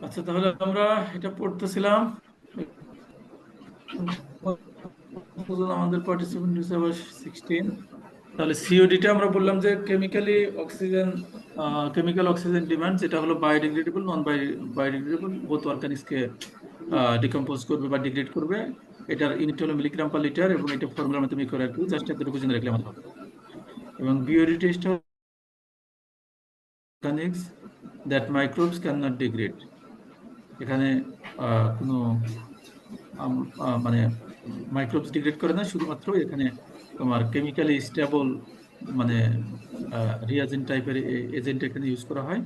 আচ্ছা, তাহলে আমরা এটা পড়তেছিলাম। আমাদের পার্টিসিপেন্ট হিসেবে 16। তাহলে সিওডিটা আমরা বললাম যে কেমিক্যাল অক্সিজেন ডিমান্ড, যেটা হলো বায়োডিগ্রেডেবল, নন বায়োডিগ্রেডেবল বোথ অর্গানিক্সকে ডিকম্পোজ করবে বা ডিগ্রেড করবে। এটার ইউনিট হলো মিলিগ্রাম পার লিটার, এবং এটা ফর্মুলার মাধ্যমে করে আর কি, জাস্ট এতটুকু জেনে রাখলে আমাদের হবে। এবং BOD test organics that microbes can not degrade. এখানে কোনো মানে মাইক্রোবস ডিগ্রেড করে না, শুধুমাত্র এখানে তোমার কেমিক্যালি স্টেবল মানে রিয়াজেন্ট টাইপের এজেন্ট এখানে ইউজ করা হয়।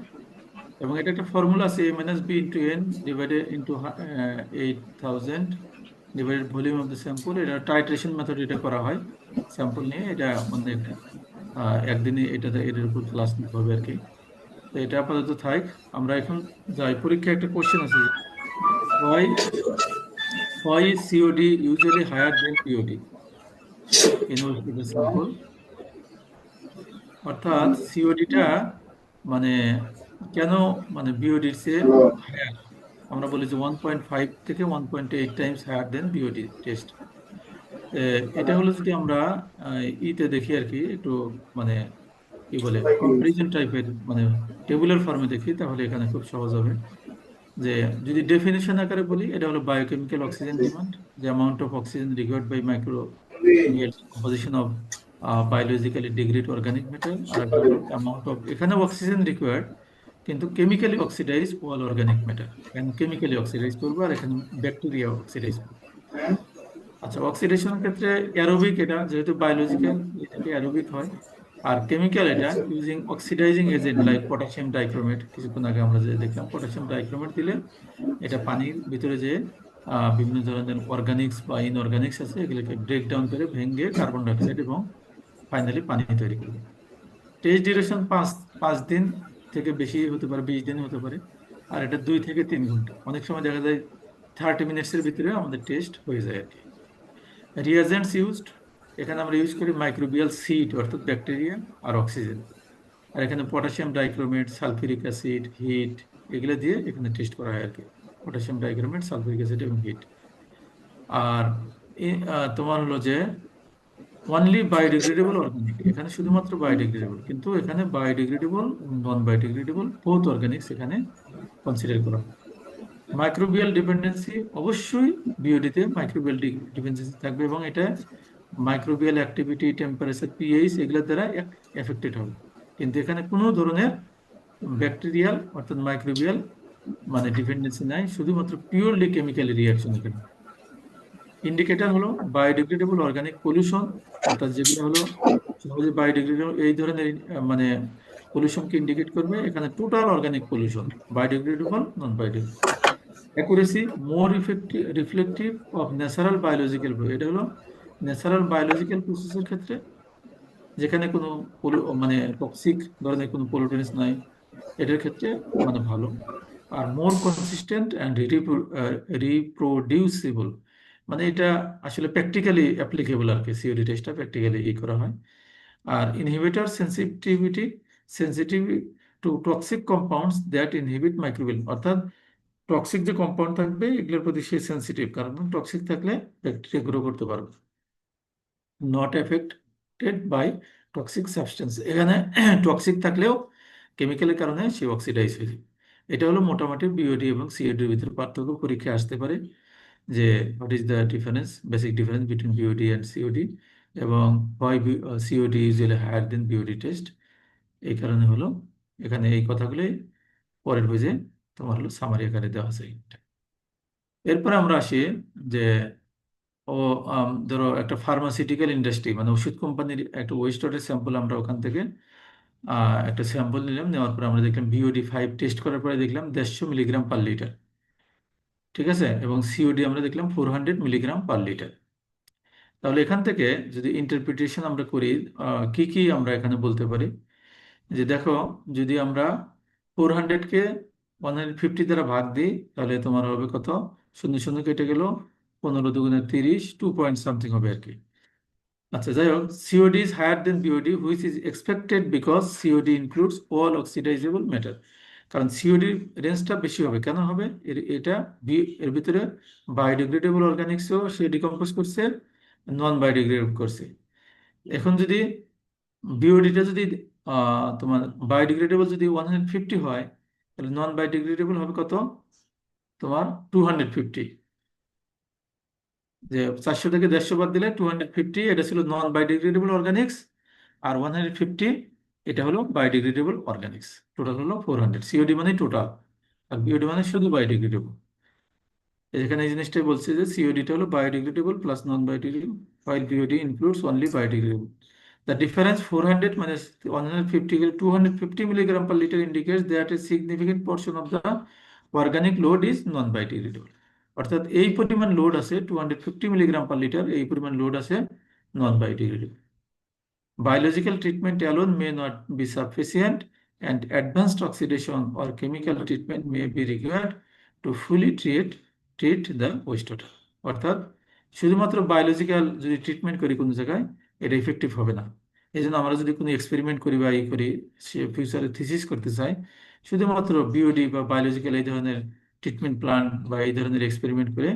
এবং এটা একটা ফর্মুলা আছে, A-B × N divided into 8000 divided volume of the sample. এটা টাইট্রেশন মেথড এটা করা হয় স্যাম্পল নিয়ে। এটা মানে একদিনে এটার উপর ক্লাস নিতে হবে আর কি। তো এটা আপাতত থাক। আমরা এখন যাই, পরীক্ষায় একটা কোশ্চেন আছে যে why why is COD usually higher than POD in the sample? অর্থাৎ সিওডিটা মানে কেন মানে বিওডির চেয়ে হায়ার। আমরা বলি যে 1.5 থেকে 1.8 times higher than BOD test. এটা হলো যদি আমরা ইতে দেখি আর কি, একটু মানে কি বলে কম্পারিজন টাইপের মানে টেবুলার ফর্মে দেখি, তাহলে এখানে খুব সহজ হবে। যে যদি ডেফিনেশন আকারে বলি, এটা হলো বায়োকেমিক্যাল অক্সিজেন ডিমান্ড, যে amount of oxygen required by microbial composition of biologically degrade organic matter. আর একটা হলো অ্যামাউন্ট অফ, এখানে অক্সিজেন রিকোয়ার্ড কিন্তু chemically oxidise all organic matter. এখানে কেমিক্যালি অক্সিডাইজ করবো, আর এখানে ব্যাকটেরিয়া অক্সিডাইজ করবে। আচ্ছা, অক্সিডেশনের ক্ষেত্রে অ্যারোবিক, এটা যেহেতু বায়োলজিক্যাল এটাকে অ্যারোবিক হয়। আর কেমিক্যাল এটা using oxidising agent like potassium dichromate, কিছুক্ষণ আগে আমরা যে দেখলাম পটাশিয়াম ডাইক্রোমেট দিলে এটা পানির ভিতরে যে বিভিন্ন ধরনের অর্গানিক্স বা ইনঅর্গানিক্স আছে এগুলোকে ব্রেক ডাউন করে ভেঙে কার্বন ডাইঅক্সাইড এবং ফাইনালি পানি তৈরি করবে। টেস্ট ডিউরেশন 5 দিন থেকে বেশি হতে পারে, 20 দিন হতে পারে। আর এটা 2 থেকে 3 ঘন্টা, অনেক সময় দেখা যায় 30 মিনিটসের ভিতরে আমাদের টেস্ট হয়ে যায় আর কি। রিয়াজেন্টস ইউজড, এখানে আমরা ইউজ করি মাইক্রোবিয়াল সিড অর্থাৎ ব্যাকটেরিয়া আর অক্সিজেন। আর এখানে potassium dichromate, sulphuric acid, heat, এগুলো দিয়ে এখানে টেস্ট করা হয় আর কি। পটাশিয়াম ডাইক্রোমেট, সালফিউরিক অ্যাসিড এবং হিট। আর তোমার হলো যে অনলি বায়োডিগ্রেডেবল অর্গানিক, এখানে শুধুমাত্র বায়োডিগ্রেডেবল, কিন্তু এখানে biodegradable non biodegradable both organics এখানে কনসিডার করা হয়। মাইক্রোবিয়াল ডিপেন্ডেন্সি, অবশ্যই বিওডিতে মাইক্রোবিয়াল ডিপেন্ডেন্সি থাকবে, এবং এটা মাইক্রোবিয়াল অ্যাক্টিভিটি, টেম্পারেচার, পিএইচ এগুলোর দ্বারা এফেক্টেড হবে। কিন্তু এখানে কোনো ধরনের ব্যাকটেরিয়াল অর্থাৎ মাইক্রোবিয়াল মানে ডিপেন্ডেন্সি নাই, শুধুমাত্র পিওরলি কেমিক্যাল রিয়াকশন এখানে। ইন্ডিকেটর হলো বায়োডিগ্রেডেবল অর্গানিক পলিউশন, অর্থাৎ যেগুলো হলো সহজে বায়োডিগ্রেডেবল এই ধরনের মানে পলিউশনকে ইন্ডিকেট করবে। এখানে total organic pollution, biodegradable, non biodegradable. Accuracy more effective reflective of natural biological, এটা হলো ন্যাচারাল বায়োলজিক্যাল প্রসেসের ক্ষেত্রে যেখানে কোনো মানে টক্সিক ধরনের কোনো পলিউটেন্স নাই, এটার ক্ষেত্রে মানে ভালো। আর মোর কনসিস্টেন্ট অ্যান্ড রিপ্রোডিউসিবল, মানে এটা আসলে প্র্যাকটিক্যালি অ্যাপ্লিকেবল আর কি, সিওডি টেস্টটা প্র্যাকটিক্যালি করা হয়। আর inhibitor sensitive to toxic compounds that inhibit microbial, অর্থাৎ টক্সিক যে কম্পাউন্ড থাকবে এগুলোর প্রতি সে সেন্সিটিভ, কারণ টক্সিক থাকলে ব্যাকটেরিয়া গ্রো করতে পারবে। Not affected by toxic substance, এখানে টক্সিক থাকলেও কেমিক্যালের কারণে সে অক্সিডাইজ হয়ে যায়। এটা হলো মোটামুটি বিওডি এবং সিওডির ভিতরে পার্থক্য, পরীক্ষায় আসতে পারে যে what is the difference, basic difference between BOD and COD, এবং why COD usually higher than BOD test. এই কারণে হলো এখানে এই কথাগুলোই পরের পেজে তোমার হলো সামারি আকারে দেওয়া আছে। এরপরে আমরা আসি যে ও ধরো একটা ফার্মাসিউটিক্যাল ইন্ডাস্ট্রি মানে ওষুধ কোম্পানির একটা ওয়েস্ট ওয়াটার স্যাম্পল আমরা ওখান থেকে একটা স্যাম্পল নিলাম, নেওয়ার পরে আমরা দেখলাম BOD5 টেস্ট করার পরে দেখলাম 150 মিলিগ্রাম পার লিটার। ঠিক আছে, এবং COD আমরা দেখলাম 400 মিলিগ্রাম পার লিটার। তাহলে এখান থেকে যদি ইন্টারপ্রিটেশন আমরা করি, কি কি আমরা এখানে বলতে পারি, যে দেখো, যদি আমরা 400-কে 150 দ্বারা ভাগ দিই, তাহলে তোমার হবে কত? শূন্য শূন্য কেটে গেল, 15 × 2 = 30, 2 পয়েন্ট সামথিং হবে আর কি। আচ্ছা, যাই হোক, COD is higher than BOD, which is expected because COD includes all oxidizable matter। কারণ COD রেঞ্জটা বেশি হবে, কেন হবে? এটা এর ভিতরে বায়োডিগ্রেডেবল অর্গানিক্সও সে ডিকম্পোজ করছে, নন বায়োডিগ্রেডেবল করছে। এখন যদি বিওডিটা যদি তোমার বায়োডিগ্রেডেবল যদি 150 হয়, তাহলে নন বায়োডিগ্রেডেবল হবে কত? তোমার 250। যে 400 থেকে 150 বাদ দিলে 250, এটা ছিল নন বায়োডিগ্রেডেবল অর্গানিক্স। আর 150, এটা হলো বায়োডিগ্রেডেবল অর্গানিক্স। টোটাল হলো 400। COD মানে টোটাল, আর বিওডি মানে শুধু বায়োডিগ্রেডেবল। এখানে এই জিনিসটাই বলছে যে সিওডিটা হলো biodegradable plus non biodegradable, while BOD includes only biodegradable. The difference 400 minus 150 250 milligram per liter indicates that a significant portion of the organic load is non-biodegradable। অর্থাৎ এই পরিমাণ লোড আছে 250 মিলিগ্রাম পার লিটার, এই পরিমাণ লোড আছে non biodegradable. Biological treatment alone may not be sufficient, and advanced oxidation or chemical treatment may be required to fully treat the wastewater। অর্থাৎ শুধুমাত্র biological যদি ট্রিটমেন্ট করি কোনো জায়গায়, এটা ইফেক্টিভ হবে না। এই জন্য আমরা যদি কোনো এক্সপেরিমেন্ট করি বা ই করি, সে ফিউচারে থিসিস করতে চাই, শুধুমাত্র বিওডি বা বায়োলজিক্যাল এই ধরনের ট্রিটমেন্ট প্ল্যান্ট বা এই ধরনের এক্সপেরিমেন্ট করে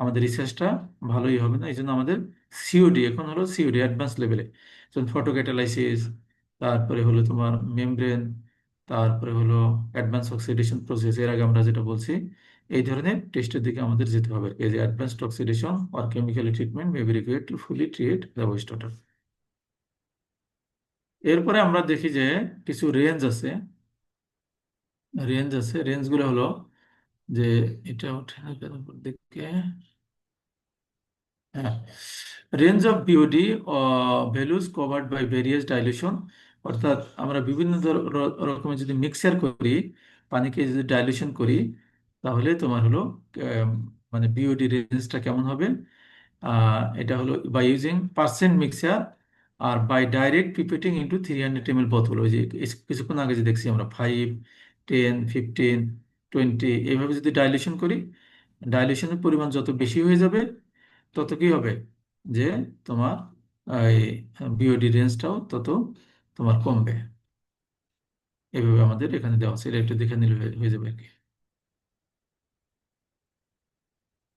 আমাদের রিসার্চটা ভালোই হবে না। এই জন্য আমাদের সিওডি, এখন হলো সিওডি অ্যাডভান্স লেভেলে, যেমন ফটোক্যাটালাইসিস, তারপরে হলো তোমার মেমব্রেন, তারপরে হলো অ্যাডভান্স অক্সিডেশন প্রসেস, এর আগে আমরা যেটা বলছি, এই ধরনের টেস্টের দিকে আমাদের যেতে হবে। এই যে advanced oxidation or chemical treatment may be required to fully treat the waste water. এরপরে আমরা দেখি যে কিছু রেঞ্জ আছে। রেঞ্জগুলো হলো যে, এটা ওঠে না কেন উপর দিকে? হ্যাঁ, range of BOD values covered by various dilution. অর্থাৎ আমরা বিভিন্ন রকমের যদি মিক্সার করি, পানিকে যদি ডাইলিউশন করি, তাহলে তোমার হলো আহ, মানে বিওডি রেঞ্জটা কেমন হবে। এটা হলো বাই ইউজিং পার্সেন্ট মিক্সার আর by direct pipetting into 300 ml বোতল। ওই যে কিছুক্ষণ আগে যে দেখছি আমরা 5, 10, 15, 20 এইভাবে যদি ডাইলিউশন করি, ডাইলিউশনের পরিমাণ যত বেশি হয়ে যাবে, তত কি হবে, যে তোমার এই বিওডি রেঞ্জটাও তত তোমার কমবে। এইভাবে আমাদের এখানে দেওয়া আছে, এটা একটু দেখে নিলে হয়ে যাবে আর কি।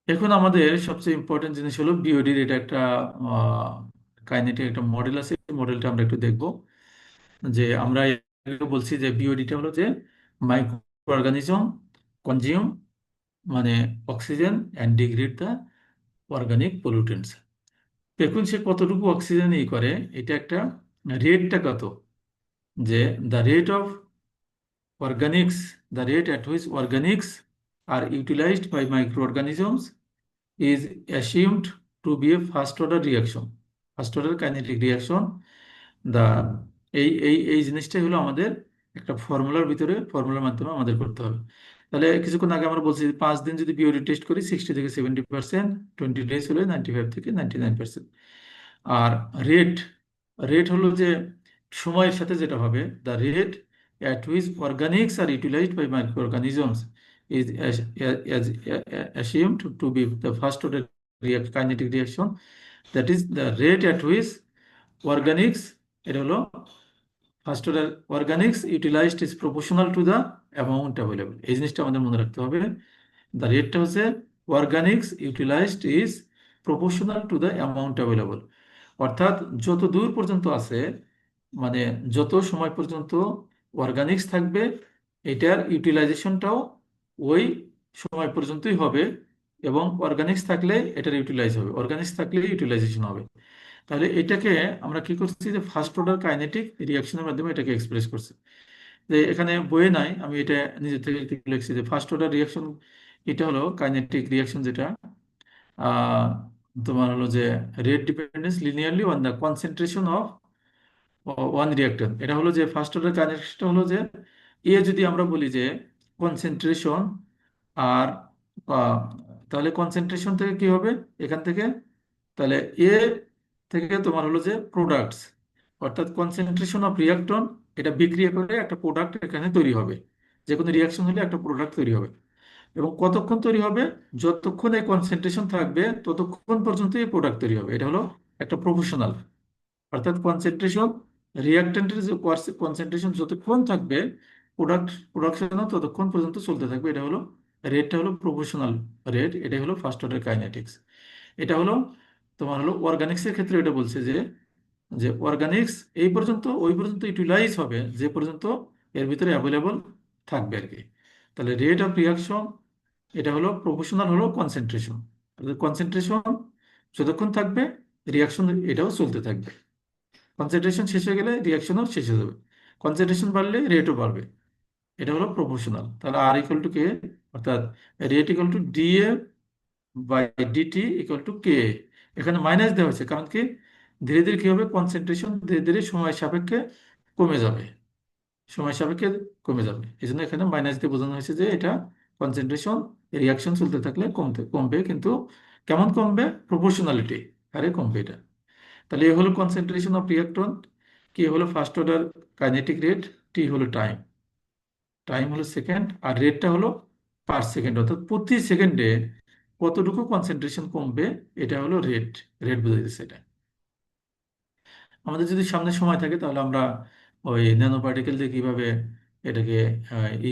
এখন আমাদের সবচেয়ে ইম্পর্টেন্ট জিনিস হলো বিওডির এটা একটা কাইনেটিক একটা মডেল আছে। মডেলটা আমরা একটু দেখব। যে আমরা আগে বলছি যে বিওডিটা হলো যে মাইক্রো অর্গানিজম কনজিউম মানে oxygen and degrade the organic pollutants. দেখুন সে কতটুকু অক্সিজেন ই করে, এটা একটা রেটটা কত, যে the rate of organics, the rate at which organics are utilized by microorganisms is assumed to be a first order reaction, first order kinetic reaction। the এই জিনিসটাই হলো আমাদের একটা ফর্মুলার ভিতরে, ফর্মুলার মাধ্যমে আমাদের করতে হবে। তাহলে কিছুক্ষণ আগে আমরা বলছি যে 5 দিন যদি বিওডি টেস্ট করি 60 থেকে 70%, 20 days হলে 95 থেকে 99%। আর রেট, রেট হলো যে সময়ের সাথে যেটা হবে, the rate at which organics are utilized by microorganisms is assumed to be the first order kinetic reaction। That is the rate at which organics, এটা হলো first order organics utilised is proportional to the amount available. এই জিনিসটা আমাদের মনে রাখতে হবে। The রেটটা হচ্ছে organics utilised is proportional to the amount available. অর্থাৎ যত দূর পর্যন্ত আছে, মানে যত সময় পর্যন্ত অর্গানিক্স থাকবে, এটার ইউটিলাইজেশনটাও ওই সময় পর্যন্তই হবে। এবং অর্গানিক্স থাকলে এটার ইউটিলাইজ হবে, অর্গানিক্স থাকলে ইউটিলাইজেশন হবে। তাহলে এটাকে আমরা কি করছি, যে ফার্স্ট অর্ডার কাইনেটিক রিয়াকশনের মাধ্যমে এটাকে এক্সপ্রেস করছি। যে এখানে বইয়ে নাই, আমি এটা নিজে থেকে একটু লিখছি যে ফার্স্ট অর্ডার রিয়াকশন এটা হলো কাইনেটিক রিয়াকশন, যেটা আহ, তোমার হলো যে rate dependence linearly on the concentration of one reactor, এটা হলো যে ফার্স্ট অর্ডার কানেকশনটা হলো যে যদি আমরা বলি যে কনসেন্ট্রেশন আর আহ, তাহলে কনসেন্ট্রেশন থেকে কি হবে এখান থেকে, তাহলে এ থেকে তোমার হলো যে প্রোডাক্টস, অর্থাৎ কনসেন্ট্রেশন অফ রিয়াক্টন, এটা বিক্রিয়া করে একটা প্রোডাক্ট এখানে তৈরি হবে। যে কোনো রিয়াকশন হলে একটা প্রোডাক্ট তৈরি হবে। এবং কতক্ষণ তৈরি হবে, যতক্ষণ এই কনসেন্ট্রেশন থাকবে ততক্ষণ পর্যন্ত এই প্রোডাক্ট তৈরি হবে। এটা হলো একটা প্রফেশনাল, অর্থাৎ কনসেন্ট্রেশন, রিয়াক্ট্যান্টের যে কনসেন্ট্রেশন যতক্ষণ থাকবে প্রোডাকশনও ততক্ষণ পর্যন্ত চলতে থাকবে। এটা হলো রেটটা হলো প্রফেশনাল রেট। এটাই হলো ফার্স্ট অর্ডার কাইনেটিক্স। এটা হলো তোমার হলো অর্গানিক্সের ক্ষেত্রে এটা বলছে যে যে অর্গানিক্স এই পর্যন্ত ওই পর্যন্ত ইউটিলাইজ হবে যে পর্যন্ত এর ভিতরে অ্যাভেলেবল থাকবে আর কি। তাহলে রেট অফ রিয়াকশন, এটা হলো প্রফেশনাল হলো কনসেন্ট্রেশন। কনসেন্ট্রেশন যতক্ষণ থাকবে রিয়াকশন এটাও চলতে থাকবে। কনসেন্ট্রেশন শেষ হয়ে গেলে রিয়াকশনও শেষ হয়ে যাবে। কনসেন্ট্রেশন বাড়লে রেটও বাড়বে। এটা হলো প্রপোর্শনাল। তাহলে আর ইকুয়াল টু কে, অর্থাৎ rate equal to DA by DT equal to K. এখানে মাইনাস দেওয়া হয়েছে কারণ কি, ধীরে ধীরে কি হবে, কনসেন্ট্রেশন ধীরে ধীরে সময় সাপেক্ষে কমে যাবে, সময় সাপেক্ষে কমে যাবে। এই জন্য এখানে মাইনাস দিয়ে বোঝানো হয়েছে যে এটা কনসেন্ট্রেশন রিয়াকশন চলতে থাকলে কমবে, কিন্তু কেমন কমবে, প্রপোর্শনালিটি হারে কমবে এটা। তাহলে এ হলো কনসেন্ট্রেশন অফ রিয়াক্টন্ট, কে হলো ফার্স্ট অর্ডার কাইনেটিক রেট, টি হলো টাইম, টাইম হলো সেকেন্ড, আর রেটটা হলো পার সেকেন্ড, অর্থাৎ প্রতি সেকেন্ডে কতটুকু কনসেন্ট্রেশন কমবে, এটা হলো রেট। রেট বোঝা যাচ্ছে এটা। আমাদের যদি সামনে সময় থাকে তাহলে আমরা ওই ন্যানো পার্টিকেল দিয়ে কিভাবে এটাকে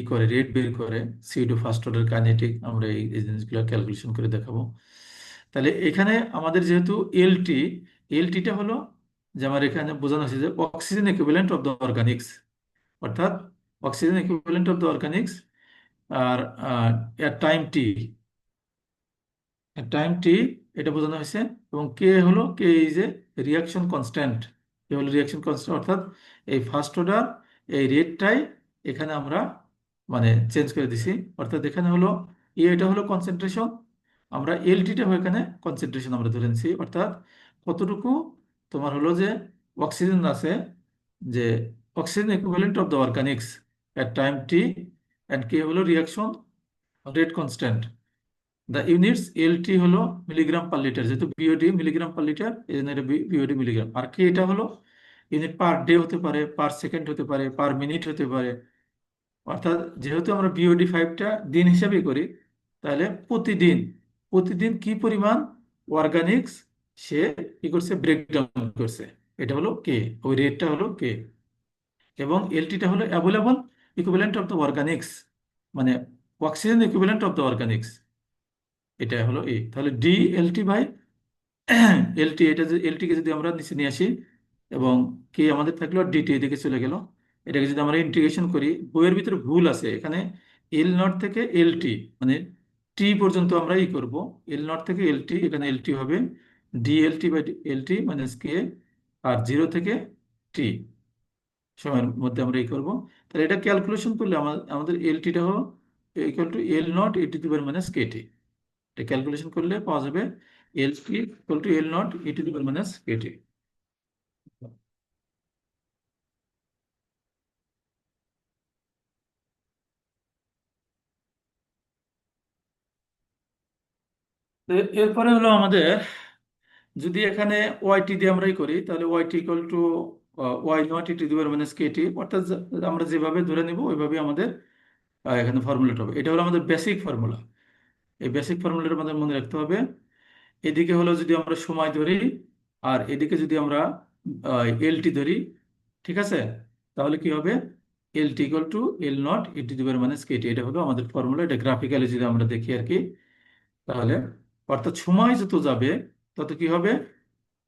করে রেট বের করে, সিডো ফার্স্ট অর্ডার কাইনেটিক, আমরা এই জিনিসগুলো ক্যালকুলেশন করে দেখাবো। তাহলে এখানে আমাদের যেহেতু এলটি, এলটিটা হলো যে আমার এখানে বোঝানো হয়েছে যে oxygen equivalent of the organics, অর্থাৎ oxygen equivalent of the organics. আর এর টাইম টি, টাইম টি এটা বোঝানো হয়েছে। এবং কে হলো, K is a reaction constant, কে হলো রিয়াকশন কনস্ট্যান্ট, অর্থাৎ এই ফার্স্ট অর্ডার এই রেটটাই এখানে আমরা মানে চেঞ্জ করে দিছি। অর্থাৎ এখানে হলো এটা হলো কনসেন্ট্রেশন, আমরা এলটিটা এখানে কনসেন্ট্রেশন আমরা ধরে নিছি, অর্থাৎ কতটুকু তোমার হলো যে অক্সিজেন আছে, যে oxygen equivalent of the organics at time t, and K হলো reaction rate constant. The units LT হলো মিলিগ্রাম পার লিটার, যেহেতু বিওডি মিলিগ্রাম পার লিটার এই জন্য এটা বিওডি মিলিগ্রাম। আর কি এটা হলো ইউনিট পার ডে হতে পারে, পার সেকেন্ড হতে পারে, পার মিনিট হতে পারে। অর্থাৎ যেহেতু আমরা বিওডি ফাইভটা দিন হিসাবে করি, তাহলে প্রতিদিন প্রতিদিন কি পরিমাণ অর্গানিক্স সে কি করছে, ব্রেকডাউন করছে, এটা হলো কে, ওই রেটটা হলো কে। এবং এলটিটা হলো available equivalent of the organics, মানে oxygen equivalent of the organics, এটা হলো এ। তাহলে ডি এলটি বাই এলটি, এটা যে এলটিকে যদি আমরা নিচে নিয়ে আসি এবং কে আমাদের থাকলো, আর ডিটি এদিকে চলে গেল, এটাকে যদি আমরা ইন্টিগ্রেশন করি, বইয়ের ভিতরে ভুল আছে এখানে। এল নট থেকে এলটি মানে টি পর্যন্ত আমরা করব, এল নট থেকে এলটি, এখানে এলটি হবে DLT by LT minus K, আর জিরো থেকে টি সময়ের মধ্যে আমরা করব। তাহলে এটা ক্যালকুলেশন করলে আমাদের এলটিটা হলো equal to L not e to the power minus KT. এটা ক্যালকুলেশন করলে পাওয়া যাবে L P equal to L not e to the power minus KT. এরপরে হলো আমাদের, যদি এখানে ওয়াইটি দিয়ে আমরাই করি, তাহলে Y T equal to Y naught e to the power minus K T, অর্থাৎ আমরা যেভাবে ধরে নিব ওইভাবে আমাদের এখানে ফর্মুলাটা হবে। এটা হলো আমাদের বেসিক ফর্মুলা। এই বেসিক ফর্মুলাটা আমাদের মনে রাখতে হবে। এদিকে হলো যদি আমরা সময় ধরি, আর এদিকে যদি আমরা এলটি ধরি, ঠিক আছে, তাহলে কি হবে, LT equal to L not e to the power minus KT, এটা হলো আমাদের ফর্মুলা। এটা গ্রাফিক্যালি যদি আমরা দেখি আর কি, তাহলে অর্থাৎ সময় যত যাবে তত কি হবে,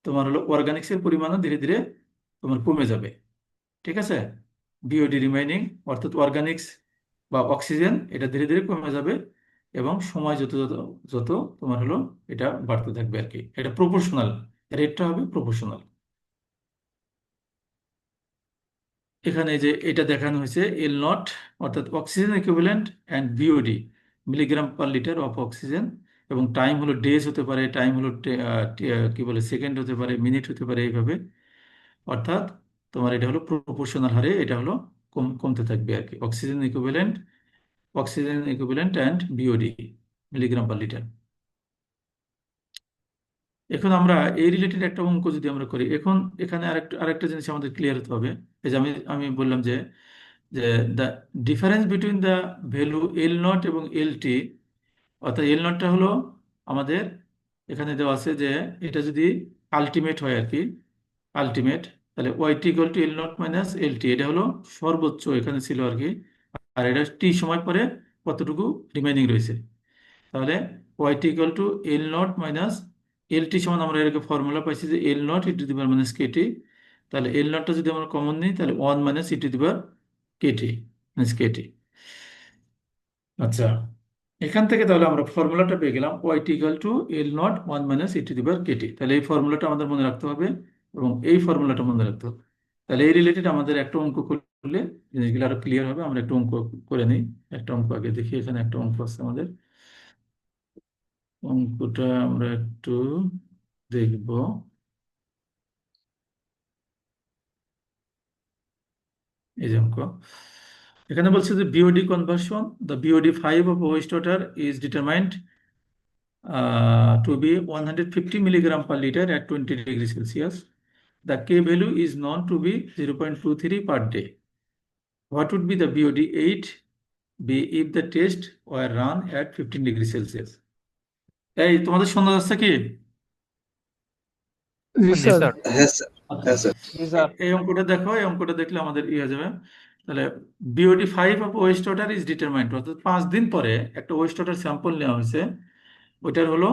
তোমার হলো অর্গানিক্সের পরিমাণও ধীরে ধীরে তোমার কমে যাবে। ঠিক আছে, বিওডি রিমাইনিং, অর্থাৎ অর্গানিক্স বা অক্সিজেন এটা ধীরে ধীরে কমে যাবে, এবং সময় যত যত যত তোমার হলো এটা বাড়তে থাকবে আর কি। এটা প্রপোর্শনাল, রেটটা হবে প্রপোর্শনাল। এখানে যে এটা দেখানো হয়েছে এল নট, অর্থাৎ oxygen equivalent and BOD milligram per litre of oxygen, এবং টাইম হলো ডেজ হতে পারে, টাইম হলো কি বলে সেকেন্ড হতে পারে, মিনিট হতে পারে, এইভাবে। অর্থাৎ তোমার এটা হলো প্রপোর্শনাল হারে, এটা হলো কমতে থাকবে আর কি। Oxygen equivalent and BOD, milligram per litre. এখন আমরা এই রিলেটেড একটা অঙ্ক যদি আমরা করি, এখন এখানে আরেকটা জিনিস আমাদের ক্লিয়ার হতে হবে। এই যে আমি আমি বললাম যে যে the difference between the value L not এবং এল টি, অর্থাৎ এল নটটা হলো আমাদের এখানে দেওয়া আছে যে এটা যদি আলটিমেট হয় আর কি, আলটিমেট, তাহলে Y T equal to L naught minus L T, এটা হলো সর্বোচ্চ এখানে ছিল আর কি। আর এটা টি সময় পরে কতটুকু রিমাইনিং রয়েছে, তাহলে Y T equal to L naught minus L T সমান, আমরা এটাকে ফর্মুলা পাইছি যে L not e to the power minus K T. তাহলে এল নটটা যদি আমরা কমন নিই তাহলে one minus e to the power K T, minus K T. আচ্ছা, এখান থেকে তাহলে আমরা ফর্মুলাটা পেয়ে গেলাম Y T equal to L naught one minus e to the power K T. তাহলে এই ফর্মুলাটা আমাদের মনে রাখতে হবে এবং এই ফর্মুলাটা মনে রাখতে হবে। তাহলে এই রিলেটেড আমাদের একটা অঙ্ক করলে জিনিসগুলো আরো ক্লিয়ার হবে। আমরা একটা অঙ্ক করে নিই। একটা অঙ্ক আগে দেখি, এখানে একটা অঙ্ক আছে আমাদের। অঙ্কটা আমরা একটু দেখব। এই যে অঙ্ক, এখানে বলছে যে BOD conversion, the BOD five of West water is determined to be 150 milligram per liter at 20 degrees Celsius. The K value is known to be 0.23 per day. What would be the BOD 8 be if the test were run at 15 degrees Celsius? এই তোমাদের শোনা যাচ্ছে কি? জি জি sir. Sir. হ্যাঁ sir, আচ্ছা, হ্যাঁ sir. জি sir. এই অঙ্কটা দেখো, এই অঙ্কটা দেখলে আমাদের হয়ে যাবে। তাহলে BOD five of West water is determined, অর্থাৎ 5 দিন পরে একটা ওয়েস্ট ওয়াটার স্যাম্পল নেওয়া হয়েছে, ওইটার হলো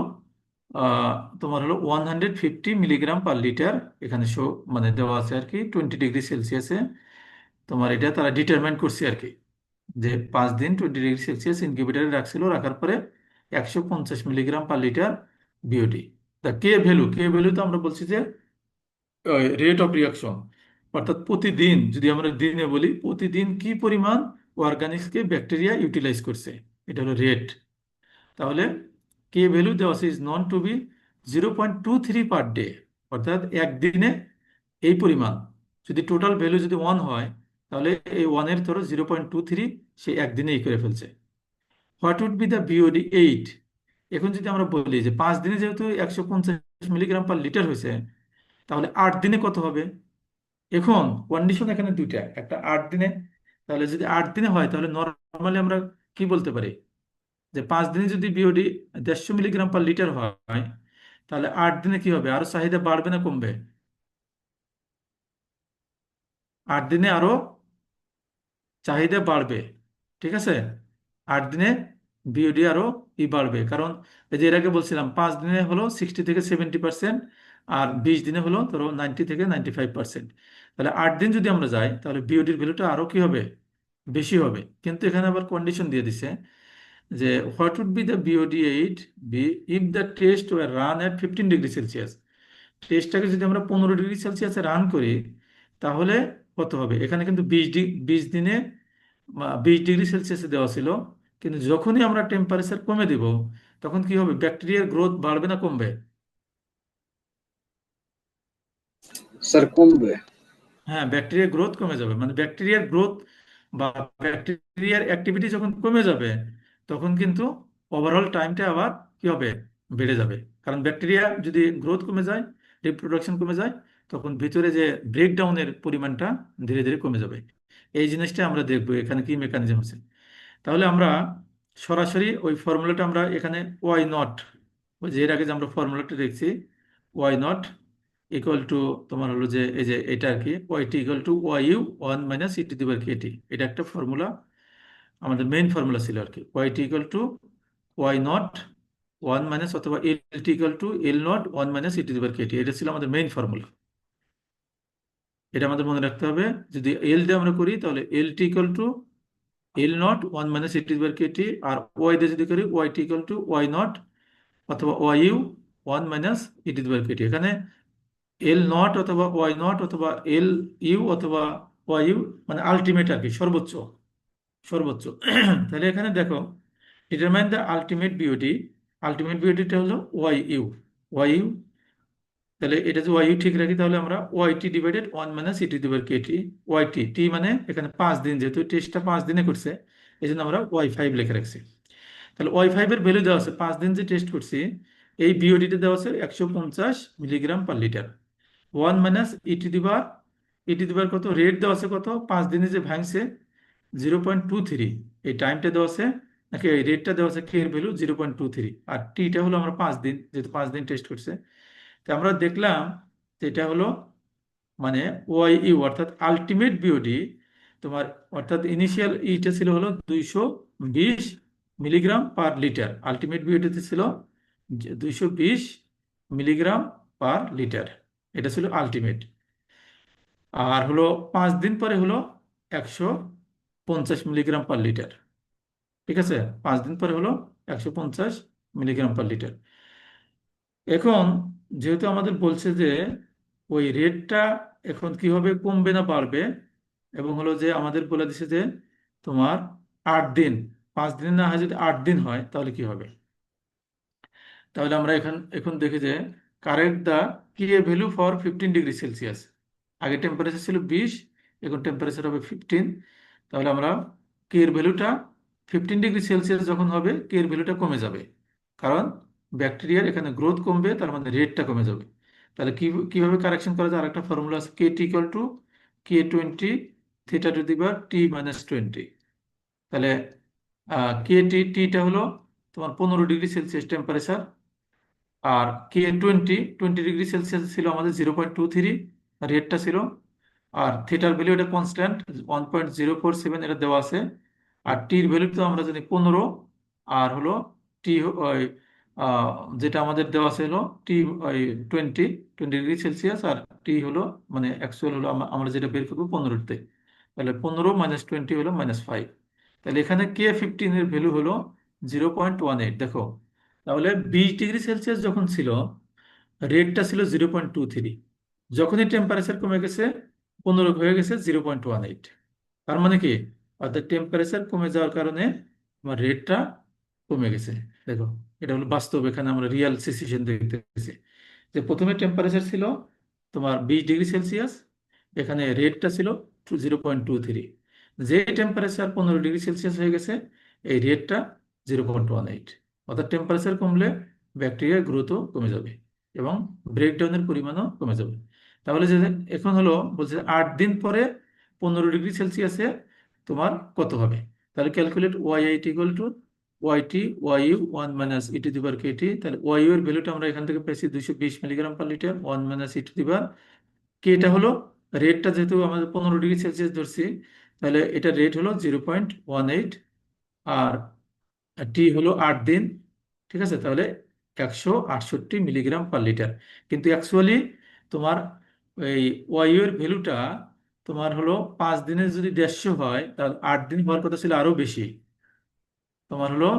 আহ, তোমার হলো 150 মিলিগ্রাম পার লিটার, এখানে মানে দেওয়া আছে আর কি 20 ডিগ্রি সেলসিয়াসে। তোমার এটা তারা ডিটারমাইন করছে আর কি, যে 5 দিন 20 ডিগ্রি সেলসিয়াস ইনকিউবেটারে রাখছিল, রাখার পরে 150 মিলিগ্রাম পার লিটার বিওডি। তা কে ভ্যালু তো আমরা বলছি যে রেট অফ রিয়াকশন, অর্থাৎ প্রতিদিন যদি আমরা দিনে বলি প্রতিদিন কি পরিমাণ অর্গানিক্সকে ব্যাকটেরিয়া ইউটিলাইজ করছে, এটা হলো রেট। তাহলে কে ভ্যালু দেওয়া আছে is known to be 0.23 per day, অর্থাৎ একদিনে এই পরিমাণ। যদি টোটাল ভ্যালু যদি 1 হয় তাহলে এই 1-এর ধরো 0.23 সে একদিনে এই করে ফেলছে। What would be the BOD 8, এখন যদি আমরা বলি যে 5 দিনে যেহেতু 150 মিলিগ্রাম পার লিটার হয়েছে, তাহলে 8 দিনে কত হবে? এখন কন্ডিশন এখানে দুইটা, একটা 8 দিনে। তাহলে যদি 8 দিনে হয় তাহলে নর্মালি আমরা কি বলতে পারি যে 5 দিনে যদি বিওডি 150 মিলিগ্রাম পার লিটার হয়, তাহলে 8 দিনে কি হবে? আরো চাহিদা বাড়বে না কমবে? 8 দিনে আরো চাহিদা বাড়বে, ঠিক আছে। 8 দিনে বিওডি আরো বাড়বে, কারণ এই যে এর আগে বলছিলাম 5 দিনে হলো 60 থেকে 70%, আর 20 দিনে হলো ধরো 90 থেকে 95%। তাহলে 8 দিন যদি আমরা যাই তাহলে বিওডির ভ্যালুটা আরো কি হবে? বেশি হবে। কিন্তু এখানে আবার কন্ডিশন দিয়ে দিছে যে what would be the BOD 8 be if the test were run at 15 degree Celsius. টেস্টটাকে যদি আমরা 15 ডিগ্রি সেলসিয়াসে রান করি তাহলে কত হবে? এখানে কিন্তু 20 দিনে 20 ডিগ্রি সেলসিয়াসে দেওয়া ছিল, কিন্তু যখনই আমরা টেম্পারেচার কমে দিব তখন কি হবে? ব্যাকটেরিয়ার গ্রোথ বাড়বে না কমবে? স্যার কমবে। হ্যাঁ, ব্যাকটেরিয়ার গ্রোথ কমে যাবে। মানে ব্যাকটেরিয়ার গ্রোথ বা ব্যাকটেরিয়ার অ্যাক্টিভিটি যখন কমে যাবে তখন কিন্তু ওভারঅল টাইমটা আবার কি হবে? বেড়ে যাবে। কারণ ব্যাকটেরিয়া যদি গ্রোথ কমে যায়, রিপ্রোডাকশন কমে যায়, তখন ভিতরে যে ব্রেকডাউনের পরিমাণটা ধীরে ধীরে কমে যাবে। এই জিনিসটা আমরা দেখবো এখানে কি মেকানিজম আছে। তাহলে আমরা সরাসরি ওই ফর্মুলাটা আমরা এখানে ওয়াই নট, ওই যে এর আগে যে আমরা ফর্মুলাটা দেখছি ওয়াই নট ইকুয়াল টু তোমার হলো যে এই যে এটা আর কি Y T equal to Y U one minus e to the power K T, এটা একটা ফর্মুলা, আমাদের মেইন ফর্মুলা ছিল আর কি। Y T equal to Y naught one minus, অথবা L T equal to L naught one minus e to the power K T, এটা ছিল আমাদের মেইন ফর্মুলা। এটা আমাদের মনে রাখতে হবে। যদি এল দিয়ে আমরা করি তাহলে L T equal to L naught one minus e to the power K T, আর ওয়াই দিয়ে যদি করি Y T equal to Y naught অথবা Y U one minus e to the power K T. এখানে এল নট অথবা Y naught অথবা L U অথবা Y U মানে আলটিমেট আর কি, সর্বোচ্চ সর্বোচ্চ। তাহলে এখানে দেখো determine the ultimate B O T, ultimate বিওটিটা হলো ওয়াই ইউ, ওয়াই ইউ তাহলে এটা যদি ওয়াইউ ঠিক রাখি তাহলে আমরা ওয়াইটি ডিভাইডেড 1 - e⁻kt, ওয়াইটি টি মানে এখানে 5 দিন, যেহেতু টেস্টটা 5 দিনে করছে এই জন্য আমরা ওয়াই 5 লিখে রাখছি। তাহলে ওয়াই 5 এর ভ্যালু দেওয়া আছে, 5 দিন যে টেস্ট করছি এই বিওডিতে দেওয়া আছে 150 milligram per litre. 1 - e⁻, e⁻ কত, রেট দেওয়া আছে কত, 5 দিনে যে ভাঙছে 0.23, এই টাইমটা দেওয়া আছে নাকি এই রেটটা দেওয়া আছে, কে এর ভ্যালু 0.23, আর টিটা হলো আমরা 5 দিন, যেহেতু 5 দিন টেস্ট করছে। তো আমরা দেখলাম যে এটা হলো মানে ওয়াই অর্থাৎ আলটিমেট বিওডি তোমার, অর্থাৎ ইনিশিয়াল ইটা ছিল হলো 220 মিলিগ্রাম পার লিটার, আলটিমেট বিওডিতে ছিল 220 মিলিগ্রাম পার লিটার, এটা ছিল আলটিমেট। আর হলো 5 দিন পরে হলো 150 মিলিগ্রাম পার লিটার। ঠিক আছে, 5 দিন পরে হলো 150 মিলিগ্রাম পার লিটার। এখন যেহেতু আমাদের বলছে যে ওই রেটটা এখন কি হবে, কমবে না বাড়বে, এবং হলো যে আমাদের বলে দিছে যে তোমার 8 দিন, 5 দিন না হয় যদি 8 দিন হয় তাহলে কি হবে। তাহলে আমরা এখন এখন দেখি যে কারেক্ট দা কি a value for 15 degree Celsius. আগে টেম্পারেচার ছিল 20, এখন টেম্পারেচার হবে 15। তাহলে আমরা কে এর ভ্যালুটা 15 ডিগ্রি সেলসিয়াস যখন হবে কে এর ভ্যালুটা কমে যাবে, কারণ ব্যাকটেরিয়ার এখানে গ্রোথ কমবে, তার মানে রেটটা কমে যাবে। তাহলে কিভাবে কারেকশন করা যায়, আরেকটা ফর্মুলা আছে, K=K20 θ⁻T-20। তাহলে টিটা হলো তোমার 15 ডিগ্রি সেলসিয়াস টেম্পারেচার, আর K20 ডিগ্রি সেলসিয়াস ছিল আমাদের 0.23, রেটটা ছিল, আর থিটার ভ্যালু এটা কনস্ট্যান্ট 1.047 এটা দেওয়া আছে, আর টির ভ্যালু তো আমরা জানি 15, আর হলো টি ওই আহ, যেটা আমাদের দেওয়া আছে হলো টি ওই 20 20 ডিগ্রি সেলসিয়াস, আর টি হলো মানে অ্যাকচুয়াল হলো আমরা যেটা বের করবো 15-তে, তাহলে 15 - 20 হলো -5। তাহলে এখানে K15 এর ভ্যালু হলো 0.18, দেখো। তাহলে 20 ডিগ্রি সেলসিয়াস যখন ছিল রেটটা ছিল 0.23, যখনই টেম্পারেচার কমে গেছে 15 হয়ে গেছে 0.18। তার মানে কি, অর্থাৎ টেম্পারেচার কমে যাওয়ার কারণে আমার রেটটা কমে গেছে। দেখো, এটা হলো বাস্তব, এখানে আমরা রিয়াল সিচুয়েশন দেখতেছি যে প্রথমে টেম্পারেচার ছিল তোমার 20 ডিগ্রি সেলসিয়াস, এখানে রেটটা ছিল 0.23, যে টেম্পারেচার 15 ডিগ্রি সেলসিয়াস হয়ে গেছে এই রেটটা 0.18। অর্থাৎ টেম্পারেচার কমলে ব্যাকটেরিয়ার গ্রোথও কমে যাবে এবং ব্রেকডাউনের পরিমাণও কমে যাবে। তাহলে যে এখন হলো বলছে 8 দিন পরে 15 ডিগ্রি সেলসিয়াসে তোমার কত হবে। তাহলে ক্যালকুলেট ওয়াই8 equal to Y T Y U 1 - e⁻kt। তাহলে ওয়াইউ এর ভ্যালুটা আমরা এখান থেকে পেয়েছি 220 মিলিগ্রাম পার লিটার, 1 - e⁻, কেটা হলো রেটটা, যেহেতু আমাদের 15 ডিগ্রি সেলসিয়াস ধরছি তাহলে এটা রেট হলো 0.18, আর টি হলো 8 দিন। ঠিক আছে, তাহলে 168 মিলিগ্রাম পার লিটার। কিন্তু অ্যাকচুয়ালি তোমার এই ওয়াইউ এর ভ্যালুটা তোমার হলো 5 দিনে যদি 150 হয় তাহলে 8 দিন হওয়ার কথা ছিল আরো বেশি, তোমার হলো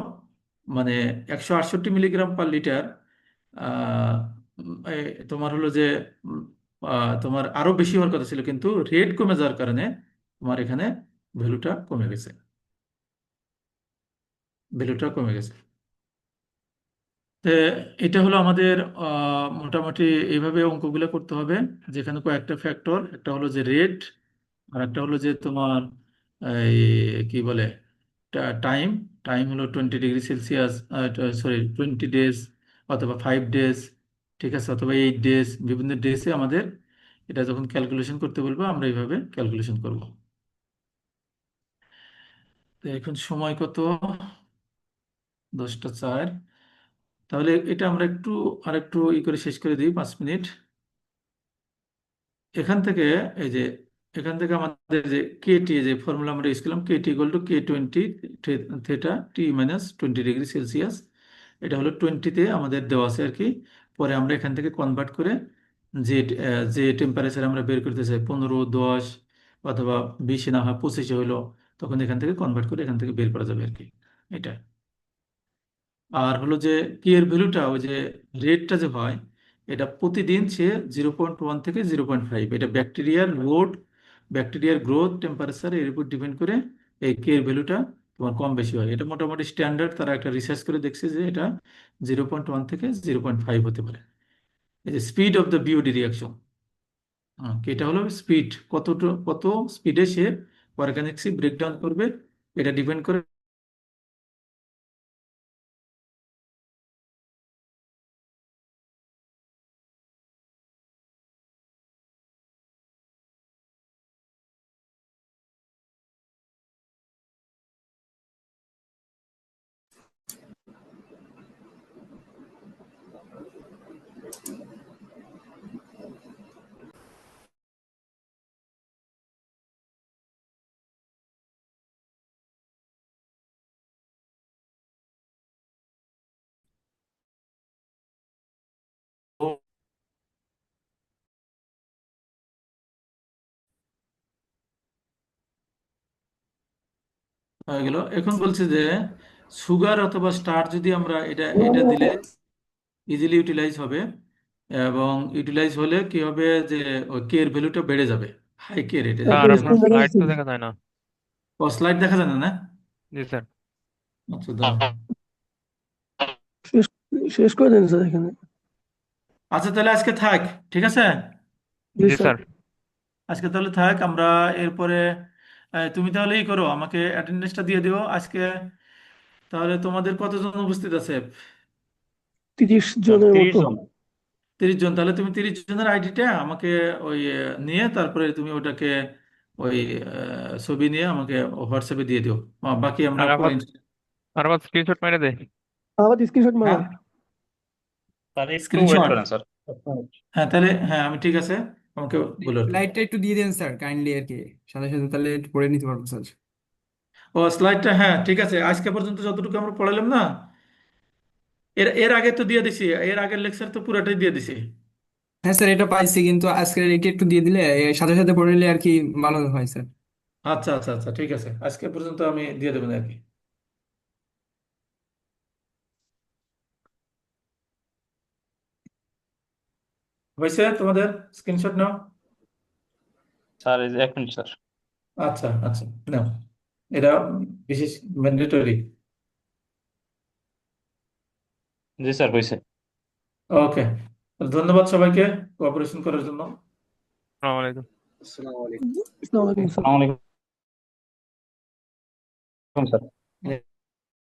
মানে 168 মিলিগ্রাম পার লিটার। আহ, তোমার হলো যে উম, তোমার আরো বেশি হওয়ার কথা ছিল, কিন্তু রেট কমে যাওয়ার কারণে তোমার এখানে ভ্যালুটা কমে গেছে, ভ্যালুটা কমে গেছে। তো এটা হলো আমাদের মোটামুটি এইভাবে অঙ্কগুলো করতে হবে, যেখানে কয়েকটা ফ্যাক্টর, একটা হলো যে রেট, আর একটা হলো যে তোমার এই কি বলে টাইম, টাইম হলো 20 ডিগ্রি সেলসিয়াস, সরি 20 ডেজ অথবা 5 ডেজ, ঠিক আছে, অথবা 8 ডেজ, বিভিন্ন ডেজে আমাদের এটা যখন ক্যালকুলেশন করতে বলবো আমরা এইভাবে ক্যালকুলেশন করব। তো এখন সময় কত, 10টা 4। তাহলে এটা আমরা একটু আরেকটু করে শেষ করে দিই, 5 মিনিট। এখান থেকে এই যে এখান থেকে আমাদের যে কেটি, যে ফর্মুলা আমরা ইউজ করলাম, K T equal to K20 θ-20 degree Celsius, এটা হলো 20-তে আমাদের দেওয়া আছে আর কি। পরে আমরা এখান থেকে কনভার্ট করে যে যে টেম্পারেচার আমরা বের করতে চাই, 15, 10 অথবা 20 না হয় 25 হইলো, তখন এখান থেকে কনভার্ট করে এখান থেকে বের করা যাবে আর কি, এটা। আর হলো যে কি এর ভ্যালুটা, ওই যে রেটটা যে হয় এটা প্রতিদিন সে 0.1 থেকে 0.5, এটা ব্যাকটেরিয়ার লোড, ব্যাকটেরিয়ার গ্রোথ, টেম্পারেচার এর উপর ডিপেন্ড করে এই কে এর ভ্যালুটা তোমার কম বেশি হয়। এটা মোটামুটি স্ট্যান্ডার্ড, তারা একটা রিসার্চ করে দেখছে যে এটা 0.1 থেকে 0.5 হতে পারে। এই যে speed of the BOD reaction, এটা হলো স্পিড, কত স্পিডে সে অর্গানিক ব্রেকডাউন করবে, এটা ডিপেন্ড করে। হয়ে গেল। এখন বলছে যে সুগার অথবা স্টার যদি আমরা এটা এটা দিলে ইজিলি ইউটিলাইজ হবে, এবং ইউটিলাইজ হলে কি হবে যে ওই কে এর ভ্যালুটা বেড়ে যাবে, হাই কে রেট, স্যার এটা আপনার আমরা স্লাইড তো দেখা যায় না। স্লাইড দেখা যায় না, না? জি স্যার। আচ্ছা দাঁড়াও। শেষ শেষ করে দেন স্যার এখানে। আচ্ছা তাহলে আজকে থাক, ঠিক আছে? জি জি স্যার। স্যার। আজকে তাহলে থাক, আমরা এরপরে তুমি তাহলে ই করো, আমাকে অ্যাটেন্ডেন্সটা দিয়ে দিও আজকে। তাহলে তোমাদের কতজন উপস্থিত আছে? 30 স্যার জনের 30 মতো। জন। 30 জন। তাহলে তুমি 30 জনের আইডিটা আমাকে ওই নিয়ে তারপরে তুমি ওটাকে ওই ছবি নিয়ে আমাকে হোয়াটসঅ্যাপে দিয়ে দিও। বাকি আমরা পরে আরাফাত আরাফাত স্ক্রিনশট মেরে দে। আবার স্ক্রিনশট মারো। হ্যাঁ, স্যার একটু ওয়েট স্ক্রিনশট। করেন স্যার। হ্যাঁ তাহলে হ্যাঁ, আমি ঠিক আছে, আমাকে বলো আর কি। লাইটটা একটু দিয়ে দেন স্যার কাইন্ডলি আর কি, সাথে সাথে তাহলে একটু পড়ে নিতে পারবো স্যার। ও স্লাইডটা, হ্যাঁ ঠিক আছে, আজকে পর্যন্ত যতটুকু আমরা পড়ালাম না, এর এর আগে তো দিয়ে দিছি, এর আগের লেকচার তো পুরোটাই দিয়ে দিছি। হ্যাঁ স্যার এটা পাইছি, কিন্তু আজকের এটা একটু দিয়ে দিলে সাথে সাথে পড়ে নিলে আর কি ভালো হয় স্যার। আচ্ছা আচ্ছা আচ্ছা, ঠিক আছে, আজকে পর্যন্ত আমি দিয়ে দেবেন আর কি। হয়েছে তোমাদের? স্ক্রিনশট নাও। স্যার এই যে 1 মিনিট স্যার। আচ্ছা আচ্ছা, নাও, এটা বিশেষ ম্যান্ডেটরি। জি স্যার হয়েছে। ওকে, ধন্যবাদ সবাইকে কোঅপারেশন করার জন্য। আসসালামু আলাইকুম। আসসালামু আলাইকুম। আসসালামু আলাইকুম স্যার। আসসালামু আলাইকুম স্যার।